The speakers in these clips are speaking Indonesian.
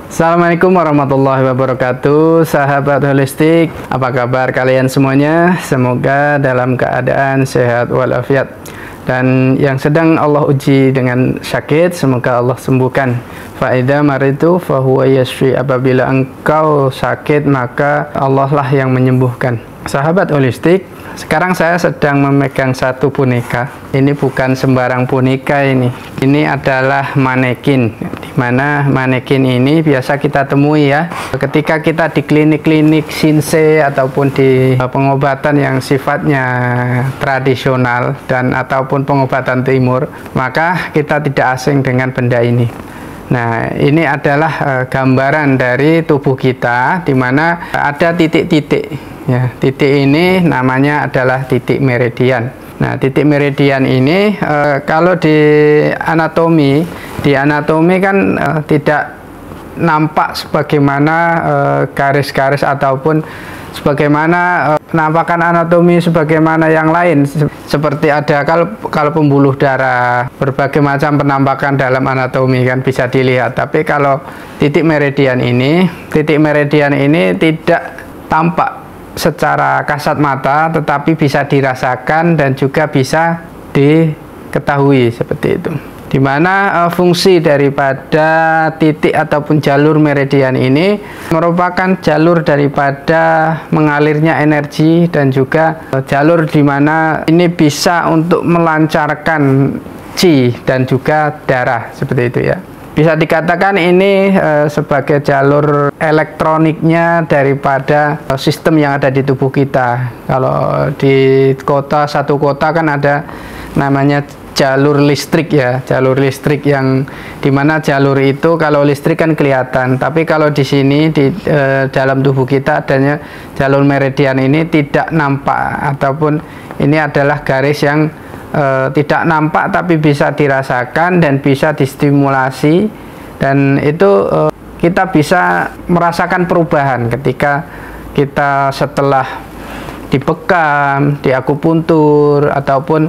Assalamualaikum warahmatullahi wabarakatuh, sahabat holistik. Apa kabar kalian semuanya? Semoga dalam keadaan sehat walafiat. Dan yang sedang Allah uji dengan sakit, semoga Allah sembuhkan. Fa'idha maritu fahuwa yashfi. Apabila engkau sakit, maka Allah lah yang menyembuhkan. Sahabat holistik, sekarang saya sedang memegang satu boneka. Ini bukan sembarang boneka ini. Ini adalah manekin. Di mana manekin ini biasa kita temui ya. Ketika kita di klinik-klinik Shinsei ataupun di pengobatan yang sifatnya tradisional dan ataupun pengobatan timur, maka kita tidak asing dengan benda ini. Nah, ini adalah gambaran dari tubuh kita di mana ada titik-titik. Ya, titik ini namanya adalah titik meridian. Nah, titik meridian ini kalau di anatomi kan tidak nampak sebagaimana garis-garis ataupun sebagaimana penampakan anatomi sebagaimana yang lain, seperti ada kalau pembuluh darah, berbagai macam penampakan dalam anatomi kan bisa dilihat. Tapi kalau titik meridian ini tidak tampak secara kasat mata, tetapi bisa dirasakan dan juga bisa diketahui seperti itu. Di mana fungsi daripada titik ataupun jalur meridian ini merupakan jalur daripada mengalirnya energi dan juga jalur di mana ini bisa untuk melancarkan qi dan juga darah seperti itu ya. Bisa dikatakan ini sebagai jalur elektroniknya daripada sistem yang ada di tubuh kita. Kalau di satu kota kan ada namanya jalur listrik ya, jalur listrik yang dimana jalur itu kalau listrik kan kelihatan, tapi kalau di sini di dalam tubuh kita adanya jalur meridian ini tidak nampak, ataupun ini adalah garis yang tidak nampak tapi bisa dirasakan dan bisa distimulasi, dan itu kita bisa merasakan perubahan ketika kita setelah dibekam, diakupuntur ataupun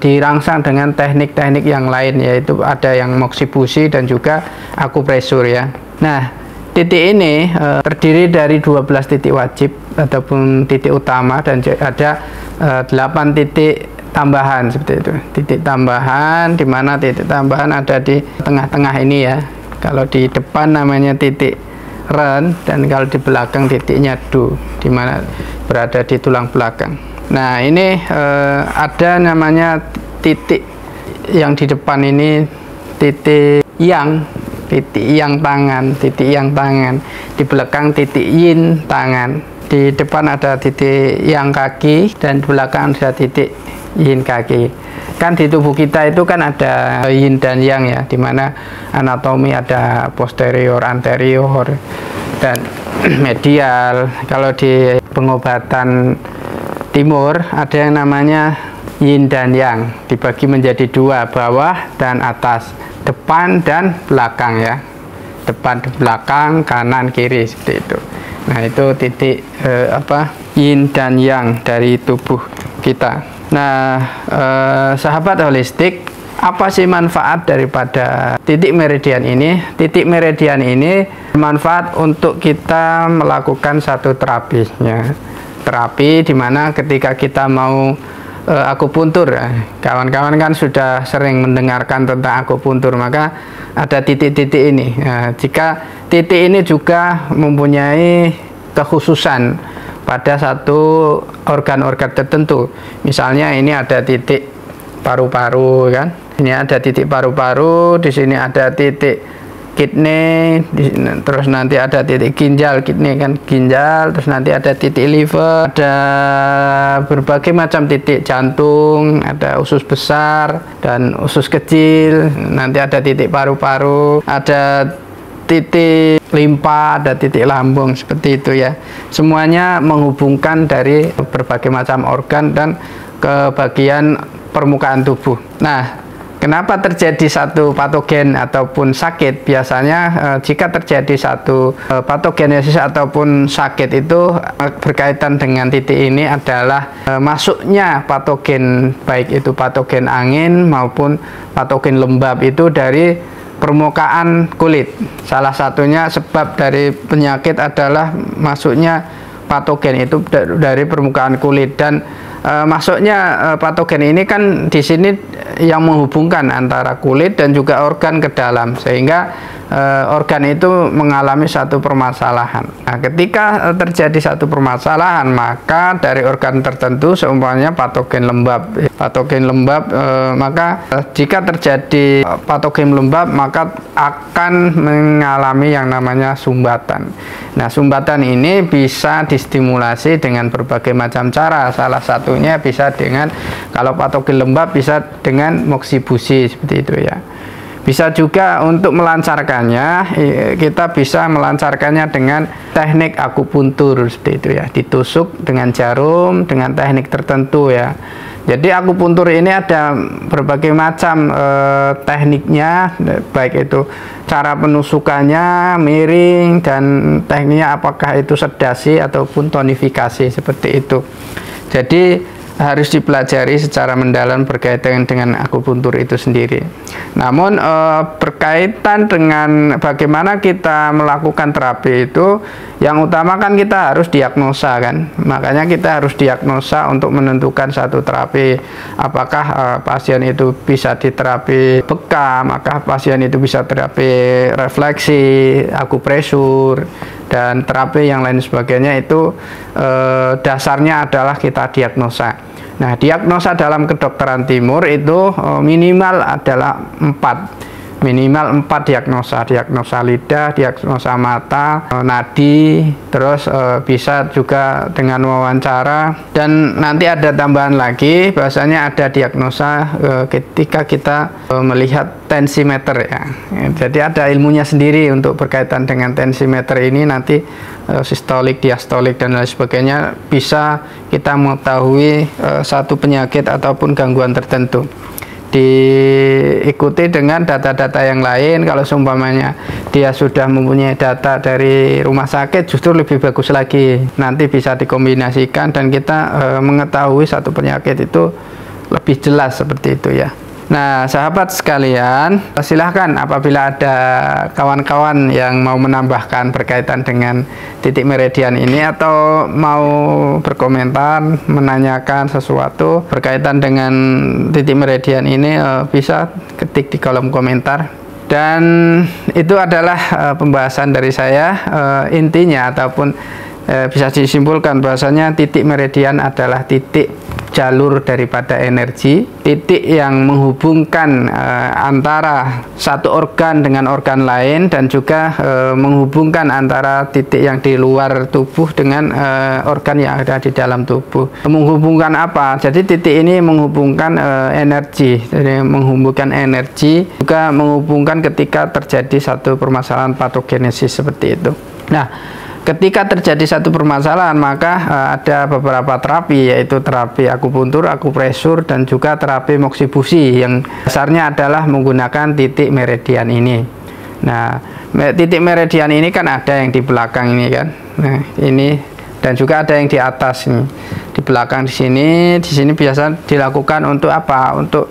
dirangsang dengan teknik-teknik yang lain, yaitu ada yang moksibusi dan juga akupresur ya. Nah, titik ini terdiri dari 12 titik wajib ataupun titik utama, dan ada 8 titik tambahan seperti itu. Titik tambahan, di mana titik tambahan ada di tengah-tengah ini ya. Kalau di depan namanya titik ren, dan kalau di belakang titiknya do, di mana berada di tulang belakang. Nah, ini ada namanya titik yang di depan ini titik yang tangan, titik yang tangan. Di belakang titik yin tangan. Di depan ada titik yang kaki dan di belakang ada titik yin kaki. Kan di tubuh kita itu kan ada yin dan yang ya, dimana anatomi ada posterior, anterior, dan medial. Kalau di pengobatan timur ada yang namanya yin dan yang, dibagi menjadi dua, bawah dan atas, depan dan belakang ya, depan belakang, kanan kiri seperti itu. Nah, itu titik yin dan yang dari tubuh kita. Nah, sahabat holistik, apa sih manfaat daripada titik meridian ini? Titik meridian ini bermanfaat untuk kita melakukan satu terapinya. Terapi dimana ketika kita mau akupuntur, kawan-kawan kan sudah sering mendengarkan tentang akupuntur, maka ada titik-titik ini. Nah, jika titik ini juga mempunyai kekhususan pada satu organ-organ tertentu, misalnya ini ada titik paru-paru kan, ini ada titik paru-paru, di sini ada titik kidney, terus nanti ada titik ginjal, kidney kan ginjal, terus nanti ada titik liver, ada berbagai macam titik, jantung, ada usus besar dan usus kecil, nanti ada titik paru-paru, ada titik limpa, ada titik lambung, seperti itu ya. Semuanya menghubungkan dari berbagai macam organ dan ke bagian permukaan tubuh. Nah, kenapa terjadi satu patogen ataupun sakit? Biasanya jika terjadi satu patogenesis ataupun sakit itu berkaitan dengan titik ini adalah masuknya patogen, baik itu patogen angin maupun patogen lembab itu dari permukaan kulit. Salah satunya sebab dari penyakit adalah masuknya patogen itu dari permukaan kulit, dan masuknya patogen ini kan di sini yang menghubungkan antara kulit dan juga organ ke dalam, sehingga organ itu mengalami satu permasalahan. Nah, ketika terjadi satu permasalahan, maka dari organ tertentu, seumpamanya patogen lembab, maka jika terjadi patogen lembab, maka akan mengalami yang namanya sumbatan. Nah, sumbatan ini bisa distimulasi dengan berbagai macam cara. Salah satunya bisa dengan, kalau patogen lembab bisa dengan moksibusi seperti itu ya. Bisa juga untuk melancarkannya, kita bisa melancarkannya dengan teknik akupuntur seperti itu ya, ditusuk dengan jarum dengan teknik tertentu ya. Jadi akupuntur ini ada berbagai macam tekniknya, baik itu cara penusukannya, miring, dan tekniknya apakah itu sedasi ataupun tonifikasi seperti itu. Jadi harus dipelajari secara mendalam berkaitan dengan akupuntur itu sendiri. Namun berkaitan dengan bagaimana kita melakukan terapi itu, yang utama kan kita harus diagnosa kan. Makanya kita harus diagnosa untuk menentukan satu terapi. Apakah pasien itu bisa diterapi bekam, apakah pasien itu bisa terapi refleksi, akupresur, dan terapi yang lain sebagainya. Itu dasarnya adalah kita diagnosa. Nah, diagnosa dalam kedokteran timur itu minimal adalah 4 diagnosa lidah, diagnosa mata, nadi, terus bisa juga dengan wawancara, dan nanti ada tambahan lagi, bahasanya ada diagnosa ketika kita melihat tensimeter ya. Jadi ada ilmunya sendiri untuk berkaitan dengan tensimeter ini, nanti sistolik, diastolik, dan lain sebagainya, bisa kita mengetahui satu penyakit ataupun gangguan tertentu. Diikuti dengan data-data yang lain. Kalau seumpamanya dia sudah mempunyai data dari rumah sakit, justru lebih bagus lagi, nanti bisa dikombinasikan dan kita mengetahui satu penyakit itu lebih jelas seperti itu ya. Nah, sahabat sekalian, silahkan apabila ada kawan-kawan yang mau menambahkan berkaitan dengan titik meridian ini, atau mau berkomentar, menanyakan sesuatu berkaitan dengan titik meridian ini, bisa ketik di kolom komentar. Dan itu adalah pembahasan dari saya. Intinya ataupun bisa disimpulkan bahwasanya titik meridian adalah titik jalur daripada energi, titik yang menghubungkan antara satu organ dengan organ lain, dan juga menghubungkan antara titik yang di luar tubuh dengan organ yang ada di dalam tubuh. Menghubungkan apa? Jadi titik ini menghubungkan energi, jadi menghubungkan energi, juga menghubungkan ketika terjadi satu permasalahan patogenesis seperti itu. Nah, ketika terjadi satu permasalahan, maka ada beberapa terapi, yaitu terapi akupuntur, akupresur, dan juga terapi moksibusi, yang dasarnya adalah menggunakan titik meridian ini. Nah, titik meridian ini kan ada yang di belakang ini kan. Nah, ini, dan juga ada yang di atas ini. Di belakang di sini biasa dilakukan untuk apa? Untuk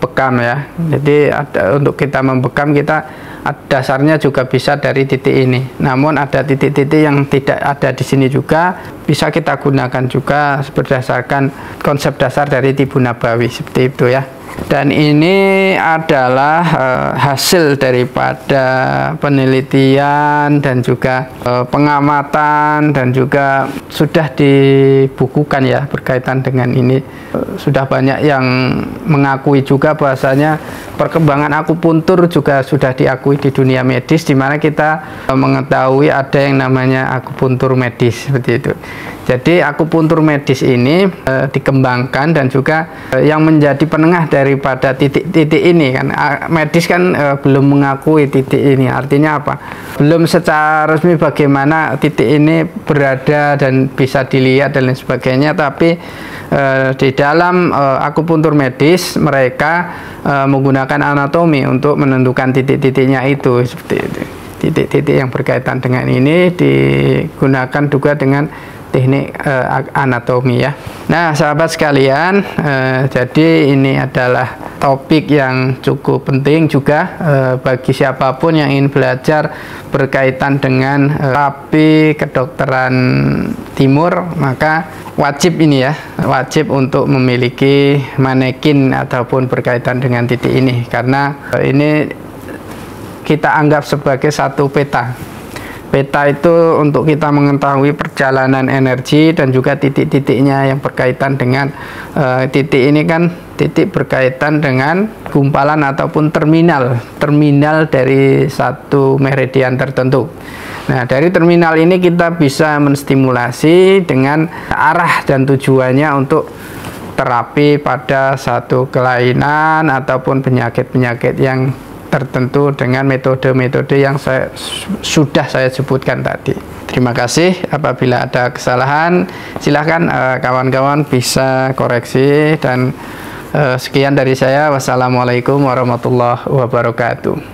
bekam ya. Jadi untuk kita membekam, kita dasarnya juga bisa dari titik ini. Namun ada titik-titik yang tidak ada di sini juga, bisa kita gunakan juga berdasarkan konsep dasar dari Tibu Nabawi seperti itu ya. Dan ini adalah hasil daripada penelitian dan juga pengamatan, dan juga sudah dibukukan ya berkaitan dengan ini. Sudah banyak yang mengakui juga bahwasanya perkembangan akupuntur juga sudah diakui di dunia medis, di mana kita mengetahui ada yang namanya akupuntur medis seperti itu. Jadi akupuntur medis ini dikembangkan, dan juga yang menjadi penengah daripada titik-titik ini kan, medis kan belum mengakui titik ini. Artinya apa? Belum secara resmi bagaimana titik ini berada dan bisa dilihat dan lain sebagainya, tapi di dalam akupuntur medis mereka menggunakan anatomi untuk menentukan titik-titiknya itu seperti itu. Titik-titik yang berkaitan dengan ini digunakan juga dengan teknik anatomi ya. Nah, sahabat sekalian, jadi ini adalah topik yang cukup penting juga bagi siapapun yang ingin belajar berkaitan dengan terapi kedokteran timur, maka wajib ini ya, wajib untuk memiliki manekin ataupun berkaitan dengan titik ini, karena ini kita anggap sebagai satu peta. Peta itu untuk kita mengetahui perjalanan energi dan juga titik-titiknya yang berkaitan dengan titik ini kan titik berkaitan dengan gumpalan ataupun terminal dari satu meridian tertentu. Nah, dari terminal ini kita bisa menstimulasi dengan arah dan tujuannya untuk terapi pada satu kelainan ataupun penyakit-penyakit yang tertentu dengan metode-metode yang sudah saya sebutkan tadi. Terima kasih. Apabila ada kesalahan, silahkan kawan-kawan bisa koreksi, dan sekian dari saya. Wassalamualaikum warahmatullahi wabarakatuh.